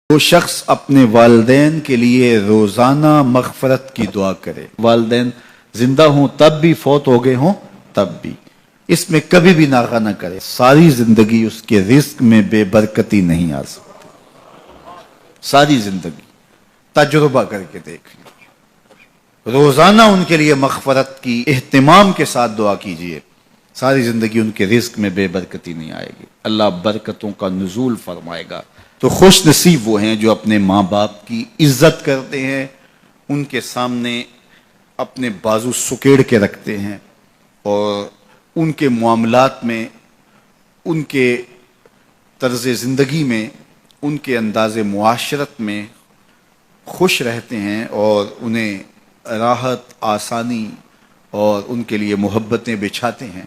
جو شخص اپنے والدین کے لیے روزانہ مغفرت کی دعا کرے، والدین زندہ ہوں تب بھی، فوت ہو گئے ہوں تب بھی، اس میں کبھی بھی ناغہ نہ کرے، ساری زندگی اس کے رزق میں بے برکتی نہیں آ سکتی۔ ساری زندگی تجربہ کر کے دیکھ لیں، روزانہ ان کے لیے مغفرت کی اہتمام کے ساتھ دعا کیجئے، ساری زندگی ان کے رزق میں بے برکتی نہیں آئے گی، اللہ برکتوں کا نزول فرمائے گا۔ تو خوش نصیب وہ ہیں جو اپنے ماں باپ کی عزت کرتے ہیں، ان کے سامنے اپنے بازو سکیڑ کے رکھتے ہیں اور ان کے معاملات میں، ان کے طرز زندگی میں، ان کے انداز معاشرت میں خوش رہتے ہیں اور انہیں راحت، آسانی اور ان کے لیے محبتیں بچھاتے ہیں،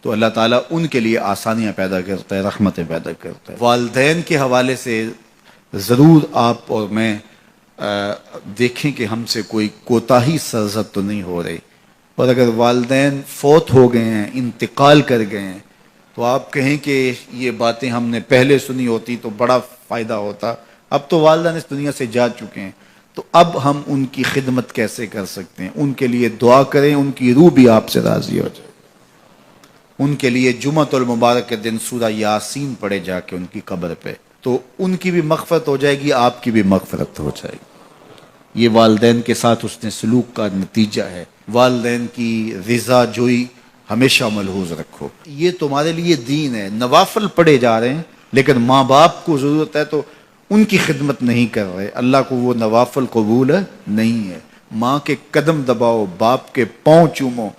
تو اللہ تعالیٰ ان کے لیے آسانیاں پیدا کرتا ہے، رحمتیں پیدا کرتا ہے۔ والدین کے حوالے سے ضرور آپ اور میں دیکھیں کہ ہم سے کوئی کوتاہی سرزد تو نہیں ہو رہی، اور اگر والدین فوت ہو گئے ہیں، انتقال کر گئے ہیں، تو آپ کہیں کہ یہ باتیں ہم نے پہلے سنی ہوتی تو بڑا فائدہ ہوتا، اب تو والدین اس دنیا سے جا چکے ہیں، تو اب ہم ان کی خدمت کیسے کر سکتے ہیں؟ ان کے لیے دعا کریں، ان کی روح بھی آپ سے راضی ہو جائے۔ ان کے لیے جمعۃ المبارک کے دن سورہ یاسین پڑھے جا کے ان کی قبر پہ، تو ان کی بھی مغفرت ہو جائے گی، آپ کی بھی مغفرت ہو جائے گی۔ یہ والدین کے ساتھ اس نے سلوک کا نتیجہ ہے۔ والدین کی رضا جوئی ہمیشہ ملحوظ رکھو، یہ تمہارے لیے دین ہے۔ نوافل پڑھے جا رہے ہیں لیکن ماں باپ کو ضرورت ہے تو ان کی خدمت نہیں کر رہے، اللہ کو وہ نوافل قبول نہیں ہے۔ ماں کے قدم دباؤ، باپ کے پاؤں چومو،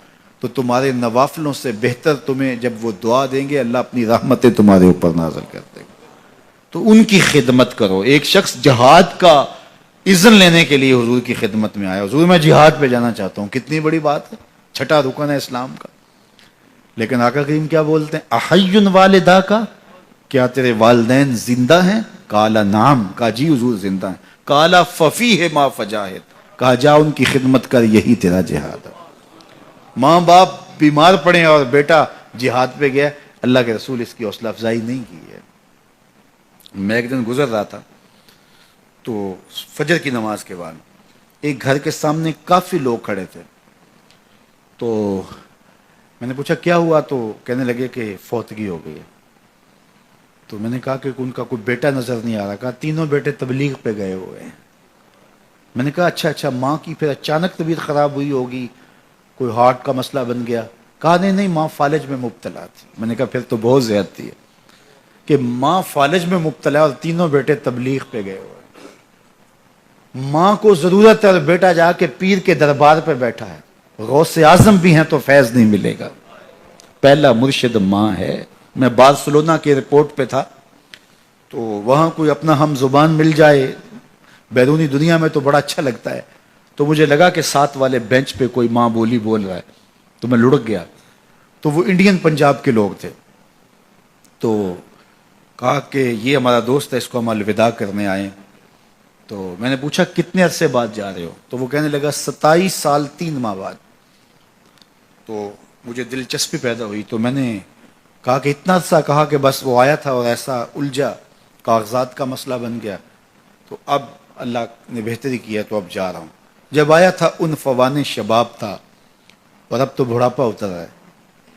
تو تمہارے نوافلوں سے بہتر تمہیں جب وہ دعا دیں گے، اللہ اپنی رحمتیں تمہارے اوپر نازل کر دے گا، تو ان کی خدمت کرو۔ ایک شخص جہاد کا اذن لینے کے لیے حضور کی خدمت میں آیا، حضور میں جہاد پہ جانا چاہتا ہوں، کتنی بڑی بات ہے، چھٹا رکن ہے اسلام کا، لیکن آقا کریم کیا بولتے ہیں؟ احی والدہ کا، کیا تیرے والدین زندہ ہیں؟ قال نعم، کہا جی حضور زندہ ہیں۔ قال ففیہ ما فجاہد، کہا جا ان کی خدمت کر، یہی تیرا جہاد ہے۔ ماں باپ بیمار پڑے اور بیٹا جہاد پہ گیا، اللہ کے رسول اس کی حوصلہ افزائی نہیں کی ہے۔ میں ایک دن گزر رہا تھا تو فجر کی نماز کے بعد ایک گھر کے سامنے کافی لوگ کھڑے تھے، تو میں نے پوچھا کیا ہوا، تو کہنے لگے کہ فوتگی ہو گئی ہے۔ تو میں نے کہا کہ ان کا کوئی بیٹا نظر نہیں آ رہا، کہا تینوں بیٹے تبلیغ پہ گئے ہوئے ہیں۔ میں نے کہا اچھا، ماں کی پھر اچانک طبیعت خراب ہوئی ہوگی، کوئی ہارٹ کا مسئلہ بن گیا؟ کہا نہیں، ماں فالج میں مبتلا تھی۔ میں نے کہا پھر تو بہت زیادتی ہے کہ ماں فالج میں مبتلا اور تینوں بیٹے تبلیغ پہ گئے ہوئے۔ ماں کو ضرورت ہے اور بیٹا جا کے پیر کے دربار پہ بیٹھا ہے، غوث اعظم بھی ہیں تو فیض نہیں ملے گا۔ پہلا مرشد ماں ہے۔ میں بارسلونا کے ایئرپورٹ پہ تھا، تو وہاں کوئی اپنا ہم زبان مل جائے بیرونی دنیا میں تو بڑا اچھا لگتا ہے، تو مجھے لگا کہ ساتھ والے بینچ پہ کوئی ماں بولی بول رہا ہے، تو میں لڑک گیا، تو وہ انڈین پنجاب کے لوگ تھے، تو کہا کہ یہ ہمارا دوست ہے، اس کو ہم الوداع کرنے آئے۔ تو میں نے پوچھا کتنے عرصے بعد جا رہے ہو؟ تو وہ کہنے لگا 27 سال 3 ماہ بعد۔ تو مجھے دلچسپی پیدا ہوئی، تو میں نے کہا کہ اتنا عرصہ؟ کہا کہ بس وہ آیا تھا اور ایسا الجھا، کاغذات کا مسئلہ بن گیا، تو اب اللہ نے بہتری کی ہے تو اب جا رہا ہوں۔ جب آیا تھا ان فوان شباب تھا اور اب تو بڑھاپا اتر رہا ہے،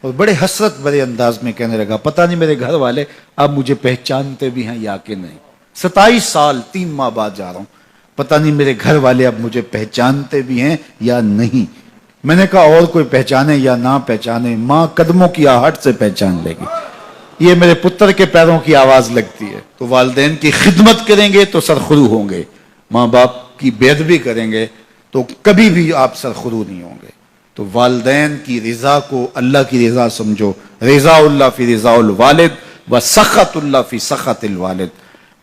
اور بڑے حسرت بڑے انداز میں کہنے لگا پتہ نہیں میرے گھر والے اب مجھے پہچانتے بھی ہیں یا کہ نہیں، 27 سال 3 ماہ بعد جا رہا ہوں، پتہ نہیں میرے گھر والے اب مجھے پہچانتے بھی ہیں یا نہیں۔ میں نے کہا اور کوئی پہچانے یا نہ پہچانے، ماں قدموں کی آہٹ سے پہچان لے گی، یہ میرے پتر کے پیروں کی آواز لگتی ہے۔ تو والدین کی خدمت کریں گے تو سرخرو ہوں گے، ماں باپ کی بے ادبی کریں گے تو کبھی بھی آپ سرخرو نہیں ہوں گے۔ تو والدین کی رضا کو اللہ کی رضا سمجھو، رضا اللہ فی رضا الوالد و سخط اللہ فی سخط الوالد۔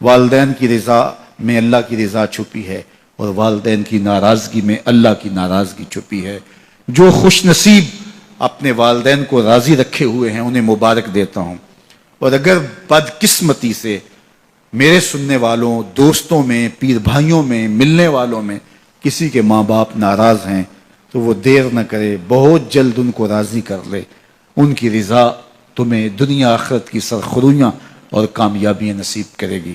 والدین کی رضا میں اللہ کی رضا چھپی ہے اور والدین کی ناراضگی میں اللہ کی ناراضگی چھپی ہے۔ جو خوش نصیب اپنے والدین کو راضی رکھے ہوئے ہیں انہیں مبارک دیتا ہوں، اور اگر بدقسمتی سے میرے سننے والوں، دوستوں میں، پیر بھائیوں میں، ملنے والوں میں کسی کے ماں باپ ناراض ہیں تو وہ دیر نہ کرے، بہت جلد ان کو راضی کر لے۔ ان کی رضا تمہیں دنیا آخرت کی سرخرویاں اور کامیابیاں نصیب کرے گی۔